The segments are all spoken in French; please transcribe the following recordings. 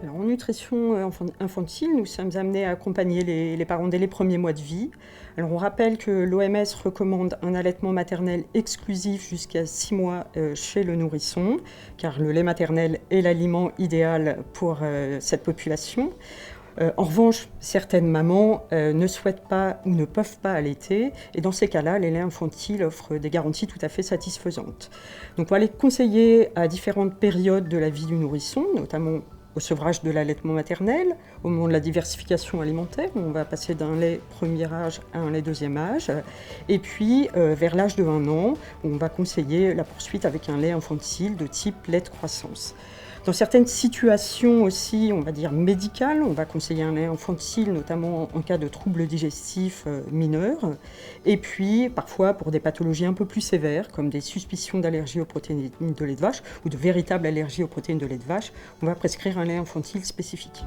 Alors, en nutrition infantile, nous sommes amenés à accompagner les parents dès les premiers mois de vie. Alors, on rappelle que l'OMS recommande un allaitement maternel exclusif jusqu'à 6 mois chez le nourrisson, car le lait maternel est l'aliment idéal pour cette population. En revanche, certaines mamans ne souhaitent pas ou ne peuvent pas allaiter, et dans ces cas-là, les laits infantiles offrent des garanties tout à fait satisfaisantes. Donc, on va les conseiller à différentes périodes de la vie du nourrisson, notamment au sevrage de l'allaitement maternel, au moment de la diversification alimentaire, où on va passer d'un lait premier âge à un lait deuxième âge, et puis vers l'âge de 1 an, où on va conseiller la poursuite avec un lait infantile de type lait de croissance. Dans certaines situations aussi, on va dire médicales, on va conseiller un lait infantile, notamment en cas de troubles digestifs mineurs. Et puis, parfois, pour des pathologies un peu plus sévères, comme des suspicions d'allergie aux protéines de lait de vache ou de véritables allergies aux protéines de lait de vache, on va prescrire un lait infantile spécifique.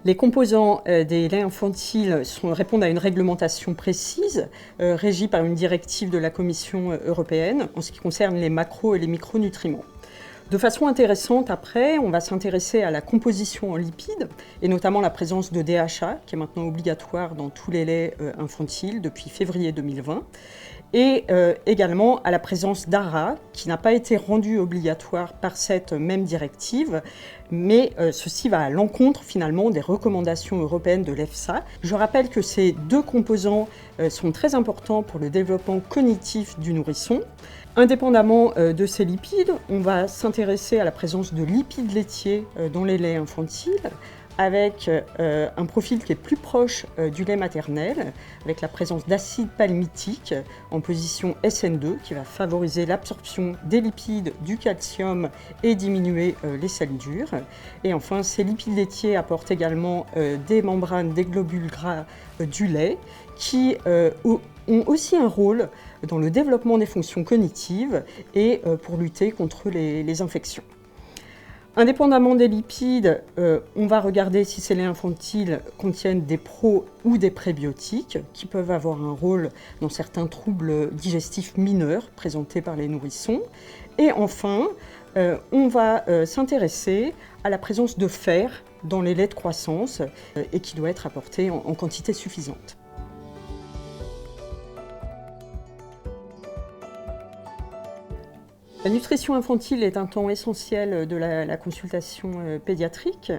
Les composants des laits infantiles répondent à une réglementation précise, régie par une directive de la Commission européenne en ce qui concerne les macro- et les micronutriments. De façon intéressante, après, on va s'intéresser à la composition en lipides, et notamment la présence de DHA, qui est maintenant obligatoire dans tous les laits infantiles depuis février 2020, et également à la présence d'ARA, qui n'a pas été rendue obligatoire par cette même directive, mais ceci va à l'encontre finalement des recommandations européennes de l'EFSA. Je rappelle que ces deux composants sont très importants pour le développement cognitif du nourrisson. Indépendamment de ces lipides, on va s'intéresser à la présence de lipides laitiers dans les laits infantiles, avec un profil qui est plus proche du lait maternel, avec la présence d'acide palmitique en position SN2, qui va favoriser l'absorption des lipides, du calcium et diminuer les sels durs. Et enfin, ces lipides laitiers apportent également des membranes, des globules gras du lait, qui ont aussi un rôle dans le développement des fonctions cognitives et pour lutter contre les infections. Indépendamment des lipides, on va regarder si ces laits infantiles contiennent des pro- ou des prébiotiques qui peuvent avoir un rôle dans certains troubles digestifs mineurs présentés par les nourrissons. Et enfin, on va s'intéresser à la présence de fer dans les laits de croissance et qui doit être apporté en quantité suffisante. La nutrition infantile est un temps essentiel de la consultation pédiatrique.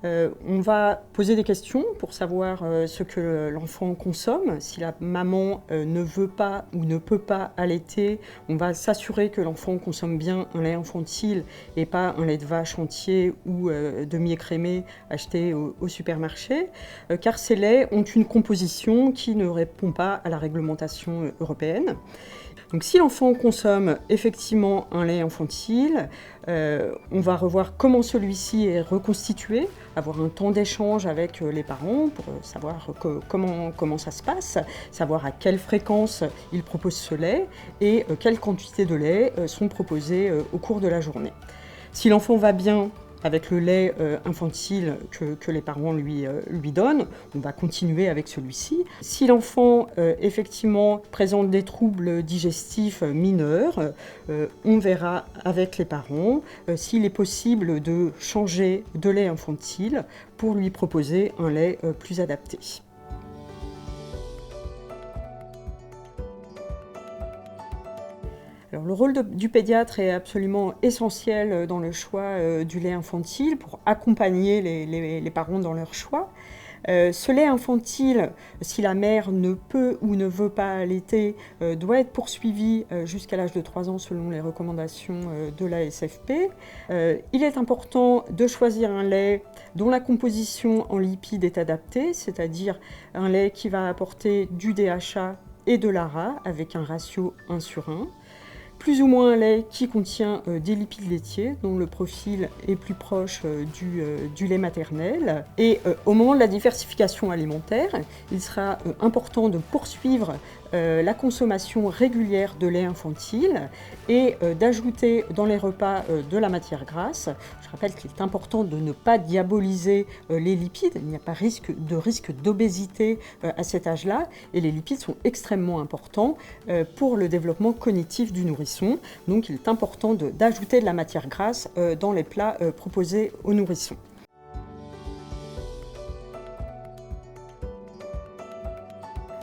On va poser des questions pour savoir ce que l'enfant consomme. Si la maman ne veut pas ou ne peut pas allaiter, on va s'assurer que l'enfant consomme bien un lait infantile et pas un lait de vache entier ou demi-écrémé acheté au supermarché, car ces laits ont une composition qui ne répond pas à la réglementation européenne. Donc si l'enfant consomme effectivement un lait infantile, on va revoir comment celui-ci est reconstitué, avoir un temps d'échange avec les parents pour savoir comment ça se passe, savoir à quelle fréquence ils proposent ce lait et quelles quantités de lait sont proposées au cours de la journée. Si l'enfant va bien avec le lait infantile que les parents lui donnent, on va continuer avec celui-ci. Si l'enfant effectivement présente des troubles digestifs mineurs, on verra avec les parents s'il est possible de changer de lait infantile pour lui proposer un lait plus adapté. Alors, le rôle du pédiatre est absolument essentiel dans le choix du lait infantile pour accompagner les parents dans leur choix. Ce lait infantile, si la mère ne peut ou ne veut pas allaiter, doit être poursuivi jusqu'à l'âge de 3 ans selon les recommandations de la SFP. Il est important de choisir un lait dont la composition en lipides est adaptée, c'est-à-dire un lait qui va apporter du DHA et de l'ARA avec un ratio 1/1. Plus ou moins un lait qui contient des lipides laitiers, dont le profil est plus proche du lait maternel. Et au moment de la diversification alimentaire, il sera important de poursuivre la consommation régulière de lait infantile et d'ajouter dans les repas de la matière grasse. Je rappelle qu'il est important de ne pas diaboliser les lipides. Il n'y a pas risque d'obésité à cet âge-là et les lipides sont extrêmement importants pour le développement cognitif du nourrisson. Donc il est important d'ajouter de la matière grasse dans les plats proposés aux nourrissons.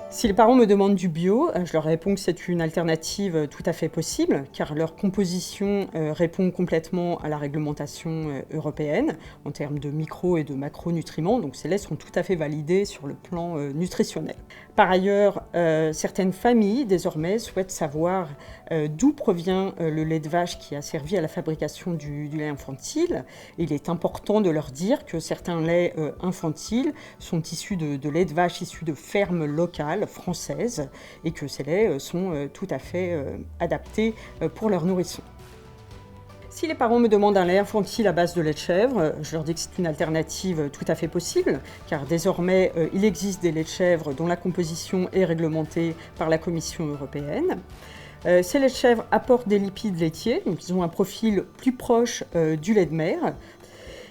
Si les parents me demandent du bio, je leur réponds que c'est une alternative tout à fait possible, car leur composition répond complètement à la réglementation européenne en termes de micro et de macronutriments, donc ces laits sont tout à fait validés sur le plan nutritionnel. Par ailleurs, certaines familles désormais souhaitent savoir d'où provient le lait de vache qui a servi à la fabrication du lait infantile. Il est important de leur dire que certains laits infantiles sont issus de lait de vache issus de fermes locales françaises et que ces laits sont tout à fait adaptés pour leurs nourrissons. Si les parents me demandent un lait infantile à base de lait de chèvre, je leur dis que c'est une alternative tout à fait possible, car désormais il existe des laits de chèvre dont la composition est réglementée par la Commission européenne. Ces laits de chèvre apportent des lipides laitiers, donc ils ont un profil plus proche du lait de mère.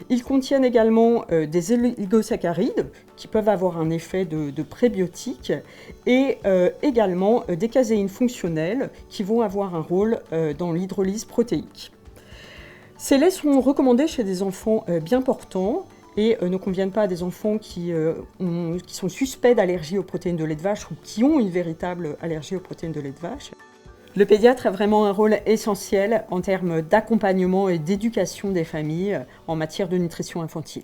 Ils contiennent également des oligosaccharides qui peuvent avoir un effet de prébiotique et également des caséines fonctionnelles qui vont avoir un rôle dans l'hydrolyse protéique. Ces laits sont recommandés chez des enfants bien portants et ne conviennent pas à des enfants qui sont suspects d'allergie aux protéines de lait de vache ou qui ont une véritable allergie aux protéines de lait de vache. Le pédiatre a vraiment un rôle essentiel en termes d'accompagnement et d'éducation des familles en matière de nutrition infantile.